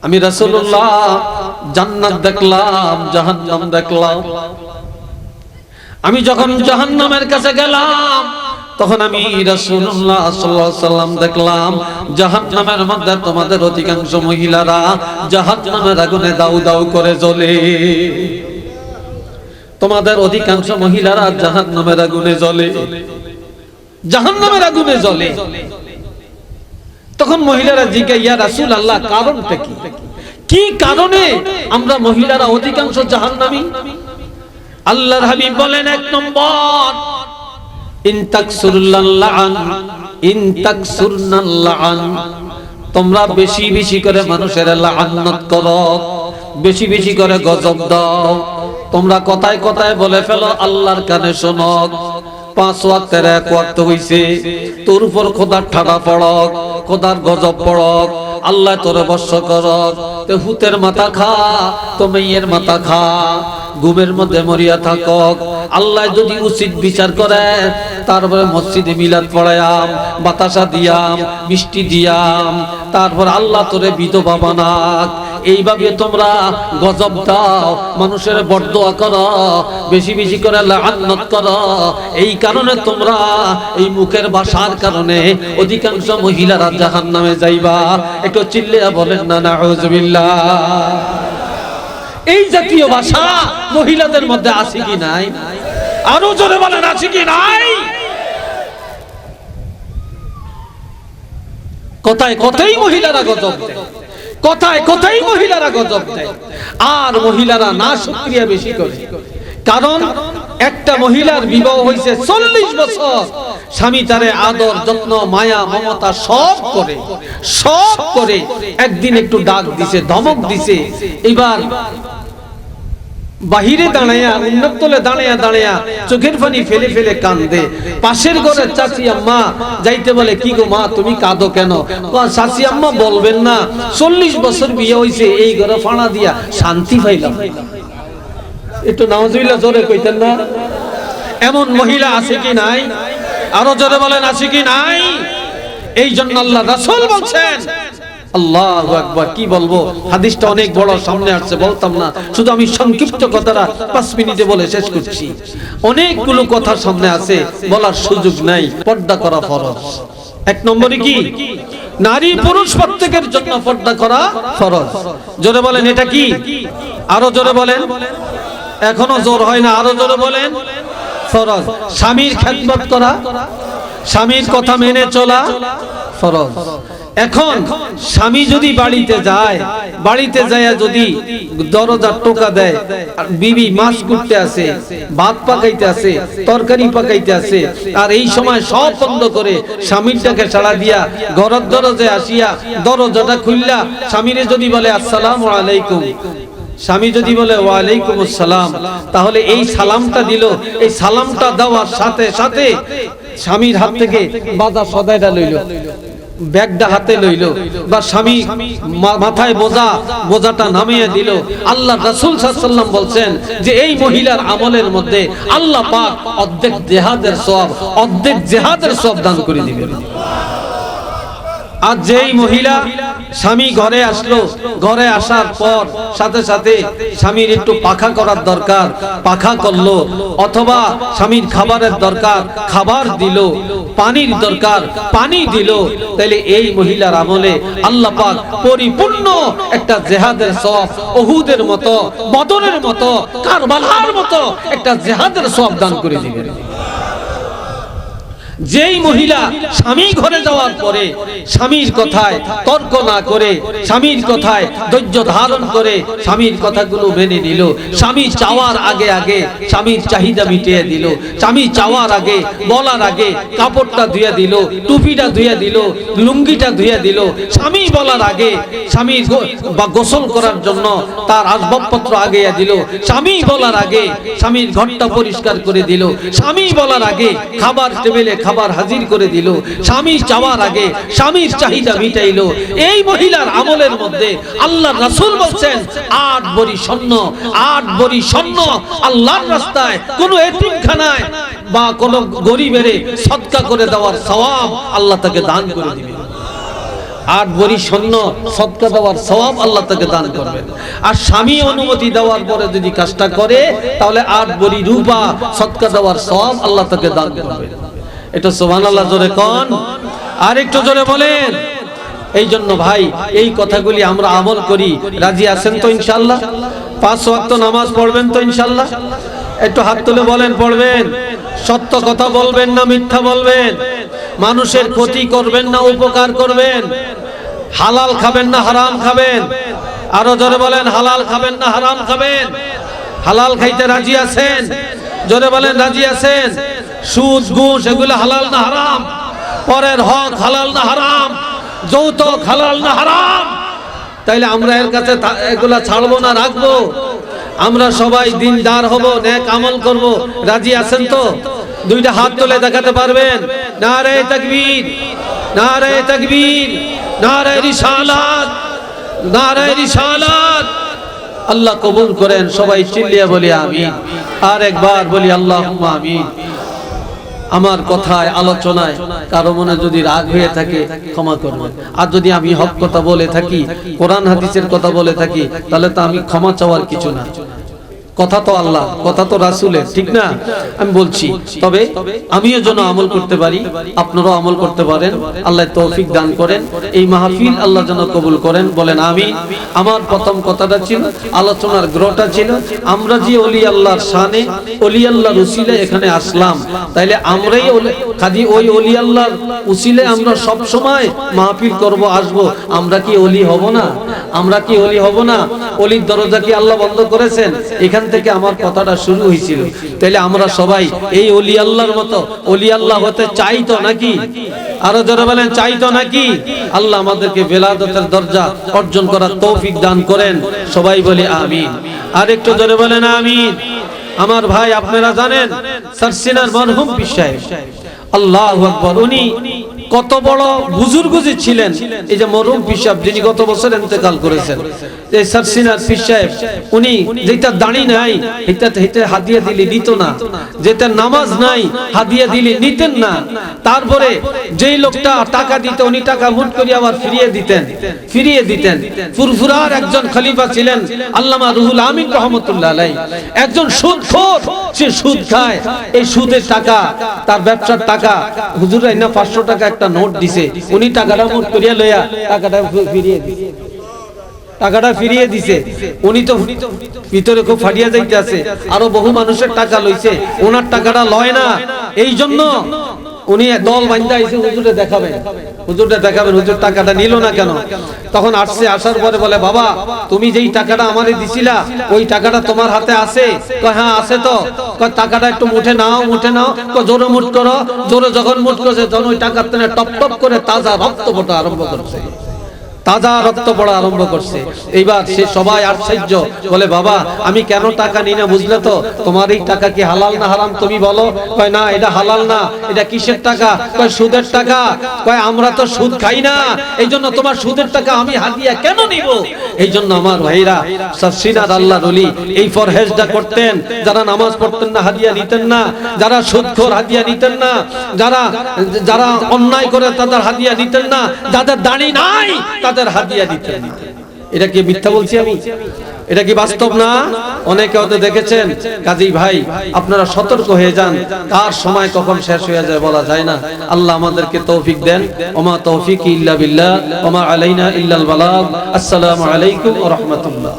আমি রাসূলুল্লাহ জান্নাত দেখলাম, জাহান্নাম দেখলাম। আমি যখন জাহান্নামের কাছে গেলাম তখন আমি রাসূলুল্লাহ সাল্লাল্লাহু আলাইহি সাল্লাম দেখলাম জাহান্নামের মধ্যে তোমাদের অধিকাংশ মহিলারা জাহান্নামের আগুনে দাউ দাউ করে জ্বলে। তোমাদের অধিকাংশ মহিলারা জাহান্নামের আগুনে জ্বলে, জাহান্নামের আগুনে জ্বলে। তখন মহিলারা জিজ্ঞাসা, ইয়া রাসূলুল্লাহ কারণটা কি? কি কারণে আমরা মহিলারা অধিকাংশ জাহান্নামী? আল্লাহর হাবিব বলেন, এক নম্বর, ইন তাকসুরুল্লাহ লাআন, ইন তাকসুরনাল লাআন, তোমরা বেশি বেশি করে মানুষের লাআনত করো, বেশি বেশি করে গজব দাও। তোমরা কথায় কথায় বলে ফেলো আল্লাহর কানে শোনো, 5 ওয়াক্তের 1 ওয়াক্ত হইছে, তোর উপর খোদার ঠাড়া পড়ক, খোদার গজব পড়ক, আল্লাহ তোরে বর্ষ করক, তে হুতের মাথা খা, তো মেয়ের মাথা খা, ঘুমের মধ্যে মরিয়া থাকক। আল্লাহ যদি উচিত বিচার করে তারপরে মসজিদে মিলাদ পড়ায়াম, বাতাসা দিয়াম, মিষ্টি দিয়াম, তারপর আল্লাহ তোরে বিধবা বানাক। এইভাবে তোমরা গজব দাও, মানুষের বরদোয়া করো, বেশি বেশি করে লাআনত করো। এই কারণে তোমরা এই মুখের ভাষার কারণে অধিকাংশ মহিলারা জাহান্নামে যাইবা। একটু চিল্লিয়া বলেন না নাউযুবিল্লাহ। এই জাতীয় ভাষা মহিলাদের মধ্যে আছে কি নাই? আরো জোরে বলেন, আছে কি নাই? কথায় কথাই মহিলারা গজব দেয়, কথায় কথাই মহিলারা গজব দেয়। আর মহিলারা না শুকরিয়া বেশি করে। কারণ একটা মহিলার বিবাহ হয়েছে 40 বছর, স্বামী তারে আদর যত্ন মায়া মমতা সব করে, সব করে। একদিন একটু ডাক দিছে, ধমক দিছে, এবার বাহিরে দাঁড়ায়া, উন্নতলে দাঁড়ায়া দাঁড়ায়া চোখের পানি ফেলে ফেলে কান্দে। পাশের ঘরের চাচি আম্মা যাইতে বলে, কি গো মা তুমি কাঁদো কেন? চাচি আম্মা বলবেন না, 40 বছর বিয়ে হইছে, এই ঘরে ফাঁড়া দিয়া শান্তি পাইলাম। একটু নাউজুবিল্লাহ জোরে কইতেন না? এমন মহিলা আছে কি নাই? আরো জোরে বলেন, আছে কি নাই? এই জন্য আল্লাহ রাসূল বলছেন, আল্লাহু আকবার। কি বলবো, হাদিসটা অনেক বড়, সামনে আসছে, বলতাম না, শুধু আমি সংক্ষিপ্ত কথাটা 5 মিনিটে বলে শেষ করছি। অনেকগুলো কথা সামনে আছে, বলার সুযোগ নাই। পর্দা করা ফরজ। 1 নম্বরে কি? নারী পুরুষ প্রত্যেকের জন্য পর্দা করা ফরজ। জোরে বলেন, এটা কি? আরো জোরে বলেন। এখনো জোর হয় না, আরো জোরে বলেন। ফরজ। স্বামীর খেদমত করা, স্বামীর কথা মেনে চলা ফরজ। এখন স্বামী যদি বাড়িতে যায়, বাড়িতে যায় যদি দরজা টোকা দেয়, আর বিবি মাছ কুটতে আছে, ভাত পাকাইতে আছে, তরকারি পাকাইতে আছে, আর এই সময় সব বন্ধ করে স্বামীরটাকে সাড়া দিয়া ঘরের দরজায় আসিয়া দরজাটা খুললা স্বামীরে যদি বলে আসসালামু আলাইকুম, স্বামী যদি বলে ওয়ালাইকুম আসসালাম, তাহলে এই সালামটা দিল, এই সালামটা দেওয়ার সাথে সাথে স্বামীর হাত থেকে বাধা সদাইটা লইল, ব্যাগটা হাতে লইল, বা স্বামী মাথায় বোঝাটা নামিয়ে দিল। আল্লাহ রাসূল সাল্লাল্লাহু আলাইহি ওয়াসাল্লাম বলছেন যে এই মহিলার আমলের মধ্যে আল্লাহ পাক অর্ধেক জিহাদের সওয়াব দান করে দিবেন। আর যেই মহিলা স্বামী ঘরে আসলো, ঘরে আসার পর সাথে সাথে স্বামীর একটু পাখা করার দরকার, পাখা করলো, অথবা স্বামীর খাবারের দরকার, খাবার দিল, পানির দরকার, পানি দিল, তাহলে এই মহিলার আমলে আল্লাহ পাক পরিপূর্ণ একটা জিহাদের সওয়াব, উহুদের মতো, বদরের মতো, কারবালার মতো একটা জিহাদের সওয়াব দান করে দিবেন। যেই মহিলা স্বামী ঘরে যাওয়ার পরে স্বামীর কথায় তর্ক না করে, স্বামীর কথায় ধৈর্য ধারণ করে স্বামীর কথাগুলো মেনে নিল, স্বামী চাওয়ার আগে আগে স্বামীর চাহিদা মিটিয়ে দিল, স্বামী চাওয়ার আগে বলার আগে কাপড়টা ধুয়ে দিল, টুপিটা ধুয়ে দিল, লুঙ্গিটা ধুয়ে দিল, স্বামী বলার আগে স্বামীর বা গোসল করার জন্য তার আসবাবপত্র আগেয়া দিল, স্বামী বলার আগে স্বামীর ঘরটা পরিষ্কার করে দিল, স্বামী বলার আগে খাবার টেবিলে খাবার হাজির করে দিল, স্বামী চাওয়ার আগে স্বামীর চাহিদা মিটাইল। এই মহিলার আমলের মধ্যে আল্লাহর রাসূল বলছেন 8 ভরি স্বর্ণ, 8 ভরি স্বর্ণ আল্লাহর রাস্তায় কোন এতিমখানায় বা কোন গরিবের সদকা করে দেওয়ার সওয়াব আল্লাহ তাকে দান করে দিবেন। 8 ভরি স্বর্ণ সদকা দেওয়ার সওয়াব আল্লাহ তাকে দান করবেন। আর স্বামী অনুমতি দেওয়ার পরে যদি কাজটা করে তাহলে 8 ভরি রূপা সদকা দেওয়ার সওয়াব আল্লাহ তাকে দান করবেন। এটা সুবহানাল্লাহ জোরে কোন, আর একটু জোরে বলেন। এই জন্য ভাই এই কথাগুলি আমরা আমল করি। রাজি আছেন তো ইনশাআল্লাহ? 5 ওয়াক্ত নামাজ পড়বেন তো ইনশাআল্লাহ? একটু হাত তুলে বলেন পড়বেন। সত্য কথা বলবেন না মিথ্যা বলবেন? মানুষের ক্ষতি করবেন না উপকার করবেন? হালাল খাবেন না হারাম খাবেন? আরো জোরে বলেন, হালাল খাবেন না হারাম খাবেন? হালাল খাইতে রাজি আছেন? জোরে বলেন রাজি আছেন? সুদ ঘুষ এগুলো হালাল না হারাম? পরের হক হালাল না হারাম? যৌতুক হালাল না হারাম? তাইলে আমরা এর কাছে এগুলা ছাড়বো না, রাখবো? আমরা সবাই দিনদার হব, নেক আমল করব। রাজি আছেন তো? দুইটা হাত তুলে দেখাতে পারবেন? নারে তাকবীর, নারে তাকবীর, নারে রিসালাত, নারে রিসালাত। আল্লাহ কবুল করেন। সবাই চিল্লিয়ে বলি আমিন। আর একবার বলি আল্লাহুম্মা আমিন। আমার কথায় আলোচনায় কারো মনে যদি রাগ হয়ে থাকে ক্ষমা করবেন। আর যদি আমি হক কথা বলে থাকি, কোরআন হাদিসের কথা বলে থাকি, তাহলে তো আমি ক্ষমা চাওয়ার কিছু না। কথা তো আল্লাহ, কথা তো রাসূলের, ঠিক না? আমি বলছি, তবে আমিও যেন আমল করতে পারি, আপনারাও আমল করতে পারেন। আল্লাহ তৌফিক দান করেন। এই মাহফিল আল্লাহ যেন কবুল করেন, বলেন আমিন। আমার প্রথম কথাটা ছিল, আলোচনার গ্রহটা ছিল, আমরা যে ওলি আল্লাহর শানে, ওলি আল্লাহর উসিলে এখানে আসলাম, তাইলে আমরাই খালি ওই ওলি আল্লাহর উসিলে আমরা সব সময় মাহফিল করব, আসব। আমরা কি ওলি হব না? আমরা কি ওলি হব না? ওলির দরজা কি আল্লাহ বন্ধ করেছেন? এখান থেকে আমার কথাটা শুরু হয়েছিল। তাহলে আমরা সবাই এই ওলি আল্লাহর মতো ওলি আল্লাহ হতে চাই তো নাকি? আরো জোরে বলেন, চাই তো নাকি? আল্লাহ আমাদেরকে বেলাদতের দরজা অর্জন করার তৌফিক দান করেন। সবাই বলি আমিন। আর একটু জোরে বলেন আমিন। আমার ভাই আপনারা জানেন সারসিনার মরহুম পীর সাহেব, আল্লাহু আকবার, উনি কত বড় বুজুর্গ যে ছিলেন। এই যে মরহুম পীর সাহেব যিনি গত বছর ইন্তেকাল করেছেন, এই সারসিনার পীর সাহেব, উনি যেটা দাড়ি নাই এটা হাদিয়া দিলে নিত না, যেটা নামাজ নাই হাদিয়া দিলে নিতেন না। তারপরে যেই লোকটা টাকা দিত উনি টাকা মুট করে আবার ফিরিয়ে দিতেন। ফুরফুরার একজন খলিফা ছিলেন আল্লামা রুহুল আমিন রাহমাতুল্লাহ আলাইহি। একজন সুদখোর, সে সুদ খায়। এই সুদের টাকা, তার ব্যবসার টাকা, হুজুর আইনা 500 টাকা একটা নোট দিছে, উনি টাকাটা মুট করিয়া লইয়া টাকাটা ফিরিয়ে দিছে। উনি তো ভিতরে খুব ফাটিয়া যাইতে আছে, আরো বহু মানুষের টাকা লইছে, ওনার টাকাটা লয় না। এই জন্য উনি দল বান্ধা আইছে, হুজুরে দেখাবেন, হুজুর টাকাটা নিল না কেন? তখন আসছে, আসার পরে বলে, বাবা তুমি যেই টাকাটা আমারে দিছিলা ওই টাকাটা তোমার হাতে আছে? কয় হ্যাঁ আছে। তো কয় টাকাটা একটু মুঠে নাও। কয় জোরে মুঠ করো। জোরে যখন মুঠ করছে তখন ওই টাকার তেনে টপ টপ করে তাজা রক্ত পড়া আরম্ভ করছে। এইবার সে সবাই আশ্চর্য, বলে বাবা আমি কেন টাকা নিই না বুঝলে তো? তোমার এই টাকা কি হালাল না হারাম তুমি বলো? কয় না এটা হালাল না। এটা কিসের টাকা? কয় সুদের টাকা। কয় আমরা তো সুদ খাই না, এই জন্য তোমার সুদের টাকা আমি হাদিয়া কেন নিব? এই জন্য আমার ভাইরা, সারসিনার আল্লাহর ওলি এই ফরহেজটা করতেন। যারা নামাজ পড়তেন না হাদিয়া নিতেন না, যারা সুদখোর হাদিয়া নিতেন না, যারা অন্যায় করে তাদের হাদিয়া নিতেন না, যাদের দাড়ি নাই তাদের হাদিয়া দিতেন। এটা কি মিথ্যা বলছি আমি? এটা কি বাস্তব না? অনেকে হয়তো দেখেছেন। কাজী ভাই আপনারা সতর্ক হয়ে যান, কার সময় কখন শেষ হয়ে যায় বলা যায় না। আল্লাহ আমাদেরকে তৌফিক দেন। ওমা তৌফিক ইল্লা বিল্লাহ ওমা আলাইনা ইল্লাল বালাগ। আসসালামু আলাইকুম ওয়া রাহমাতুল্লাহ।